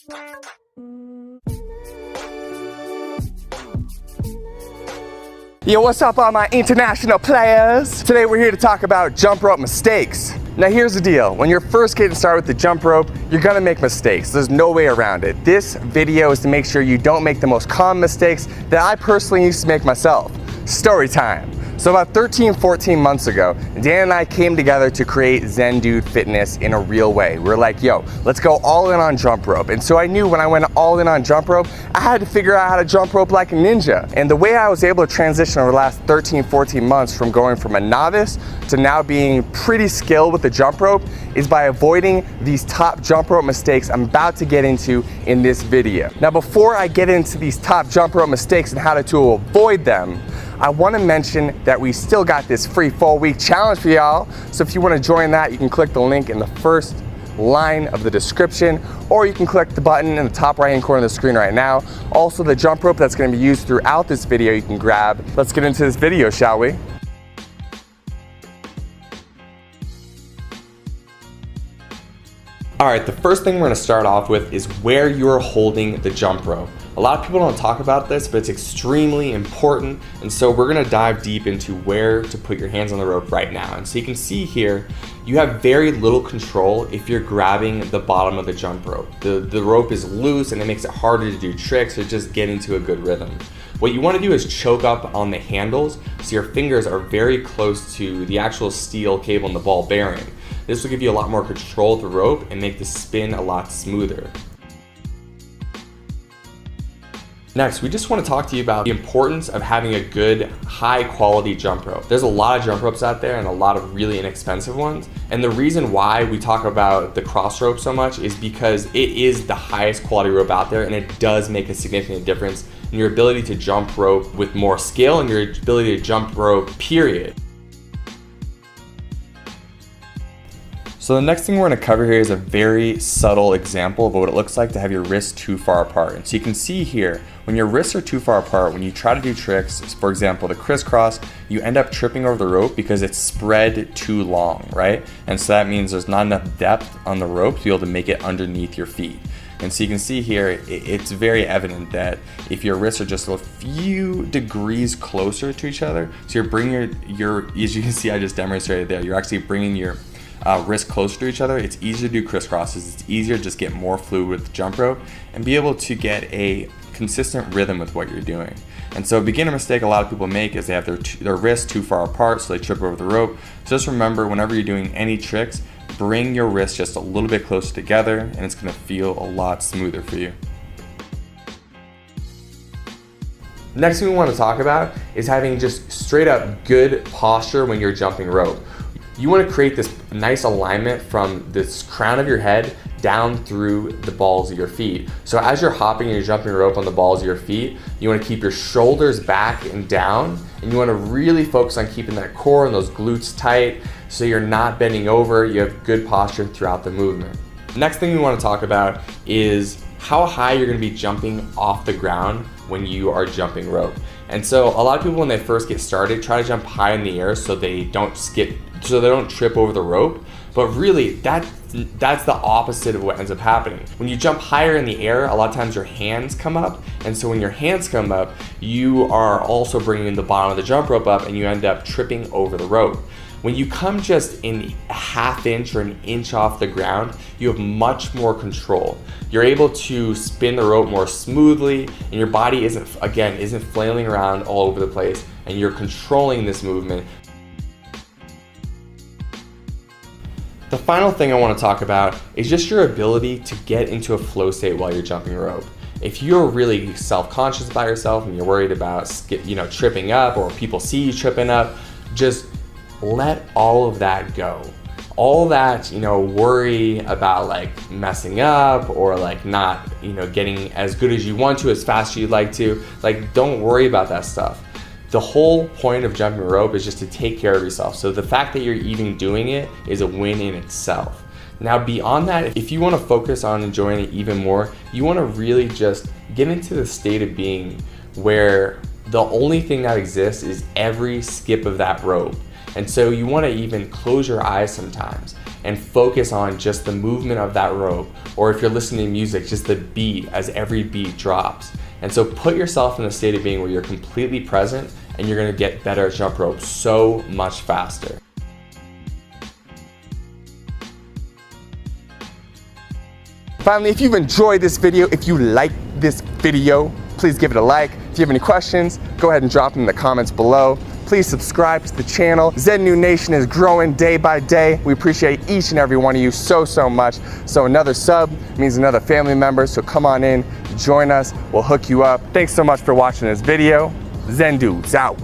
Yo, what's up all my international players? Today we're here to talk about jump rope mistakes. Now here's the deal, when you're first getting started with the jump rope, you're gonna make mistakes. There's no way around it. This video is to make sure you don't make the most common mistakes that I personally used to make myself. Story time. So about 13, 14 months ago, Dan and I came together to create Zen Dude Fitness in a real way. We're like, yo, let's go all in on jump rope. And so I knew when I went all in on jump rope, I had to figure out how to jump rope like a ninja. And the way I was able to transition over the last 13, 14 months from going from a novice to now being pretty skilled with the jump rope is by avoiding these top jump rope mistakes I'm about to get into in this video. Now before I get into these top jump rope mistakes and how to avoid them, I want to mention that we still got this free 4-week challenge for y'all. So if you want to join that, you can click the link in the first line of the description, or you can click the button in the top right hand corner of the screen right now. Also, the jump rope that's going to be used throughout this video you can grab. Let's get into this video, shall we? All right, the first thing we're going to start off with is where you're holding the jump rope. A lot of people don't talk about this, but it's extremely important. And so we're gonna dive deep into where to put your hands on the rope right now. And so you can see here, you have very little control if you're grabbing the bottom of the jump rope. The rope is loose and it makes it harder to do tricks or just get into a good rhythm. What you wanna do is choke up on the handles so your fingers are very close to the actual steel cable and the ball bearing. This will give you a lot more control of the rope and make the spin a lot smoother. Next, we just want to talk to you about the importance of having a good, high quality jump rope. There's a lot of jump ropes out there and a lot of really inexpensive ones. And the reason why we talk about the cross rope so much is because it is the highest quality rope out there and it does make a significant difference in your ability to jump rope with more skill and your ability to jump rope, period. So the next thing we're going to cover here is a very subtle example of what it looks like to have your wrists too far apart. And so you can see here, when your wrists are too far apart, when you try to do tricks, for example, the crisscross, you end up tripping over the rope because it's spread too long, right? And so that means there's not enough depth on the rope to be able to make it underneath your feet. And so you can see here, it's very evident that if your wrists are just a few degrees closer to each other, so you're bringing your as you can see, I just demonstrated there, you're actually bringing your wrists closer to each other, it's easier to do crisscrosses, it's easier to just get more fluid with the jump rope and be able to get a consistent rhythm with what you're doing. And so a beginner mistake a lot of people make is they have their wrists too far apart, so they trip over the rope. So just remember, whenever you're doing any tricks, bring your wrists just a little bit closer together and it's going to feel a lot smoother for you. Next thing we want to talk about is having just straight up good posture when you're jumping rope. You want to create this nice alignment from this crown of your head down through the balls of your feet. So as you're hopping and you're jumping rope on the balls of your feet, you want to keep your shoulders back and down, and you want to really focus on keeping that core and those glutes tight so you're not bending over, you have good posture throughout the movement. Next thing we want to talk about is how high you're going to be jumping off the ground when you are jumping rope. And so a lot of people when they first get started try to jump high in the air so they don't trip over the rope, but really that's the opposite of what ends up happening. When you jump higher in the air, a lot of times your hands come up, and so when your hands come up, you are also bringing the bottom of the jump rope up and you end up tripping over the rope. When you come just in a half inch or an inch off the ground, you have much more control. You're able to spin the rope more smoothly and your body isn't flailing around all over the place, and you're controlling this movement. The final thing I want to talk about is just your ability to get into a flow state while you're jumping rope. If you're really self-conscious about yourself and you're worried about tripping up or people see you tripping up, just let all of that go. All that, worry about like messing up or like not, getting as good as you want to, as fast as you'd like to, like don't worry about that stuff. The whole point of jumping rope is just to take care of yourself. So the fact that you're even doing it is a win in itself. Now beyond that, if you want to focus on enjoying it even more, you want to really just get into the state of being where the only thing that exists is every skip of that rope. And so you want to even close your eyes sometimes and focus on just the movement of that rope. Or if you're listening to music, just the beat as every beat drops. And so put yourself in a state of being where you're completely present, and you're gonna get better at jump rope so much faster. Finally, if you've enjoyed this video, if you like this video, please give it a like. If you have any questions, go ahead and drop them in the comments below. Please subscribe to the channel. ZenNu Nation is growing day by day. We appreciate each and every one of you so much. So another sub means another family member, so come on in, join us, we'll hook you up. Thanks so much for watching this video. Zen Dudes out.